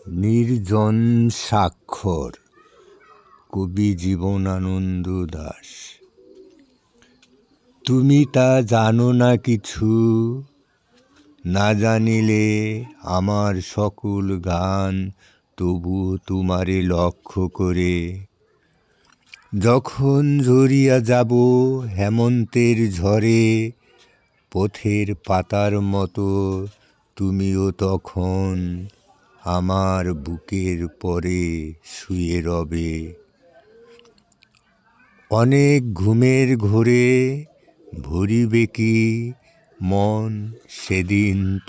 নির্জন স্বাক্ষর, কবি জীবনানন্দ দাশ। তুমি তা জানো না কিছু, না জানিলে আমার সকল গান তবু তোমারে লক্ষ্য করে। যখন ঝরিয়া যাব হেমন্তের ঝড়ে, পথের পাতার মতো তুমিও তখন আমার বুকের পরে শুয়ে রবে। অনেক ঘুমের ঘোরে ভরিবে কি মন সেদিন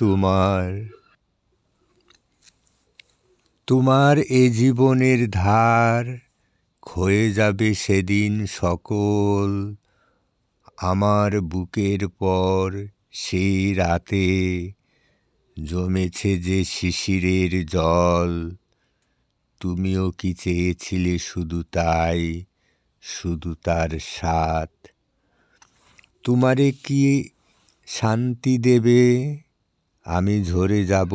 তোমার এ জীবনের ধার ক্ষয়ে যাবে সেদিন সকল। আমার বুকের পর সেই রাতে জমেছে যে শিশিরের জল। তুমিও কি চেয়েছিলে শুধু তাই, শুধু তার স্বাদ? তোমারে কি শান্তি দেবে? আমি ঝরে যাব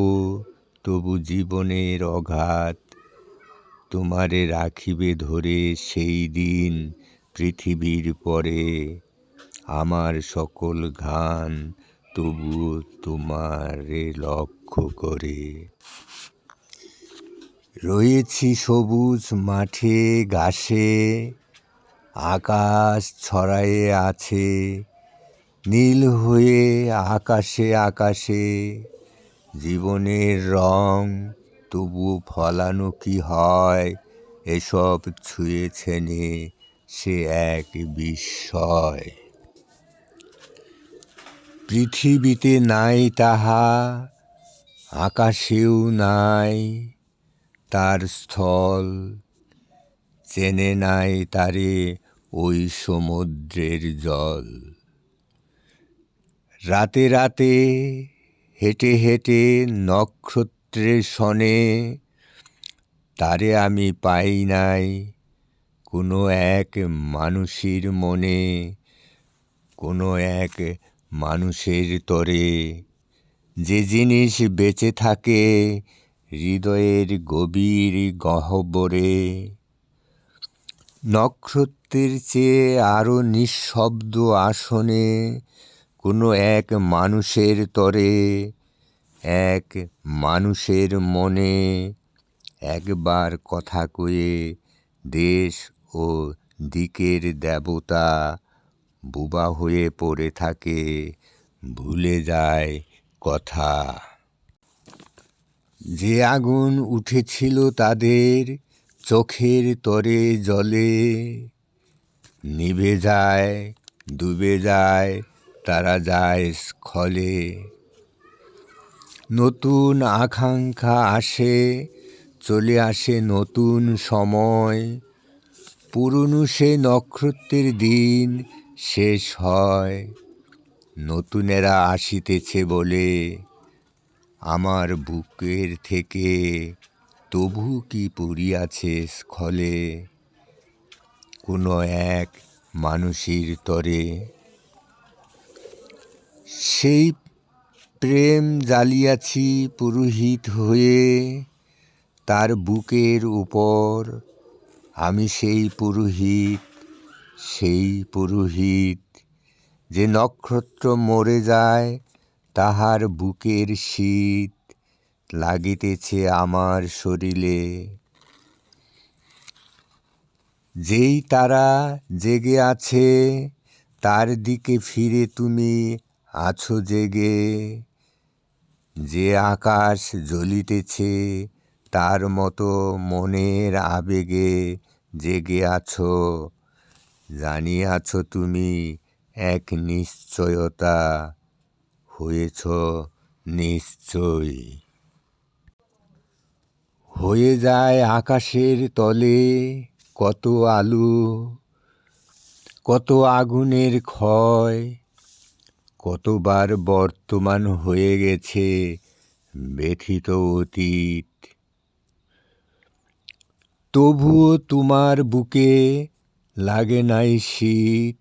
তবু জীবনের অঘাত। তোমারে রাখিবে ধরে সেই দিন পৃথিবীর পরে। আমার সকল গান তবু তোমারে লক্ষ্য করে। রয়েছি সবুজ মাঠে ঘাসে, আকাশ ছড়ায়ে আছে নীল হয়ে আকাশে আকাশে। জীবনের রং তবু ফলানো কি হয়, এসব ছুঁয়েছে নে সে এক বিস্ময়। পৃথিবীতে নাই তাহা, আকাশেও নাই তার স্থল। চেনে নাই তারে ওই সমুদ্রের জল। রাতে রাতে হেঁটে হেঁটে নক্ষত্রের সনে, তারে আমি পাই নাই কোনো এক মানুষের মনে, কোনো এক মানুষের তরে। যে জিনিস বেঁচে থাকে হৃদয়ের গভীর গহ্বরে, নক্ষত্রের চেয়ে আরো নিঃশব্দ আসনে, কোনো এক মানুষের তরে, এক মানুষের মনে। একবার কথা কয়ে দেশ ও দিকের দেবতা বোবা হয়ে পড়ে থাকে, ভুলে যায় কথা। যে আগুন উঠেছিল তাদের চোখের তরে জলে, নিভে যায় ডুবে যায় তারা যায় স্খলে। নতুন আকাঙ্ক্ষা আসে, চলে আসে নতুন সময়। পুরনো সে নক্ষত্রের দিন শেষ হয়, নতুনেরা আসিতেছে বলে। আমার বুকের থেকে তবু কি পড়িয়াছে স্খলে, কোনো এক মানুষের তরে। সেই প্রেম জ্বালিয়াছি পুরোহিত হয়ে, তার বুকের উপর আমি সেই পুরোহিত, সেই পুরোহিত। যে নক্ষত্র মরে যায় তাহার বুকের শীত লাগিতেছে আমার শরীরে। যেই তারা জেগে আছে তার দিকে ফিরে তুমি আছো জেগে। যে আকাশ জ্বলিতেছে তার মতো মনের আবেগে জেগে আছো। জানিয়াছ তুমি এক নিশ্চয়তা, হয়েছ নিশ্চয়। হয়ে যায় আকাশের তলে কত আলো, কত আগুনের ক্ষয়। কতবার বর্তমান হয়ে গেছে ব্যথিত অতীত। তবুও তোমার বুকে লাগে নাই শীত।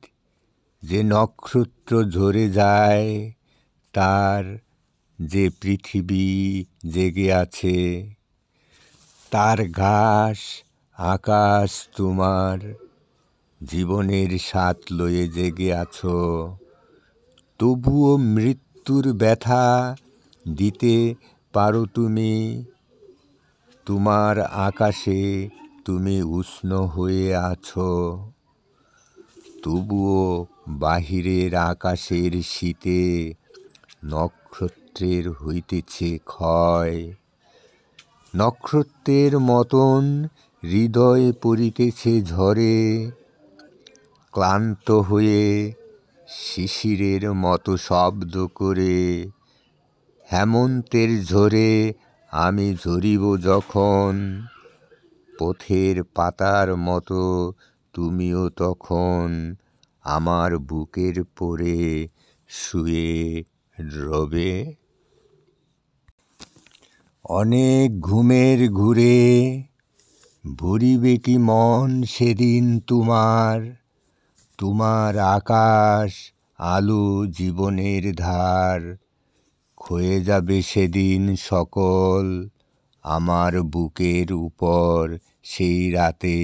যে নক্ষত্র ঝরে যায় তার যে পৃথিবী জেগে আছে। তার ঘাস আকাশ তোমার, জীবনের স্বাদ লয়ে জেগে আছো, তবুও মৃত্যুর ব্যথা দিতে পারো তুমি। তোমার আকাশে তুমি উষ্ণ হয়ে আছো, তবুও বাহিরের আকাশের শীতে নক্ষত্রের হইতেছে ক্ষয়। নক্ষত্রের মতন হৃদয় পড়িতেছে ঝড়ে, ক্লান্ত হয়ে শিশিরের মতো শব্দ করে। হেমন্তের ঝরে আমি ঝরিব যখন, পথের পাতার মতো তুমিও তখন আমার বুকের পরে শুয়ে রবে। অনেক ঘুমের ঘুরে ভরিবে কি মন সেদিন তোমার, তোমার আকাশ আলো জীবনের ধার, ক্ষয়ে যাবে সেদিন সকল আমার বুকের উপর সেই রাতে।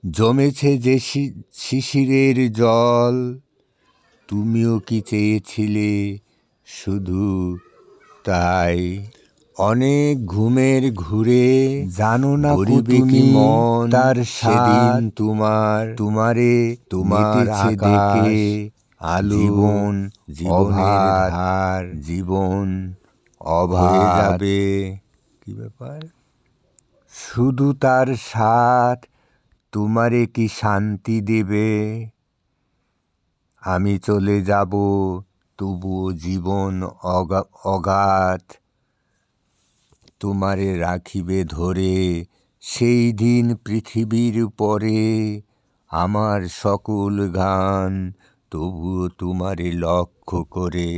জমেছে যে শিশিরের জল, তুমিও কি চেয়েছিলে শুধু তাই? অনেক ঘুমের ঘুরে জানো না তুমি মন তার সেদিন তোমার, তোমার দেখে আলো জীবন জীবনের ধার, জীবন অভাব যাবে। কি ব্যাপার? শুধু তার সাথ তোমারে কি শান্তি দেবে? আমি চলে যাব তবুও জীবন অগাধ, তোমারে রাখিবে ধরে সেই দিন পৃথিবীর পরে। আমার সকল গান তবুও তোমারে লক্ষ্য করে।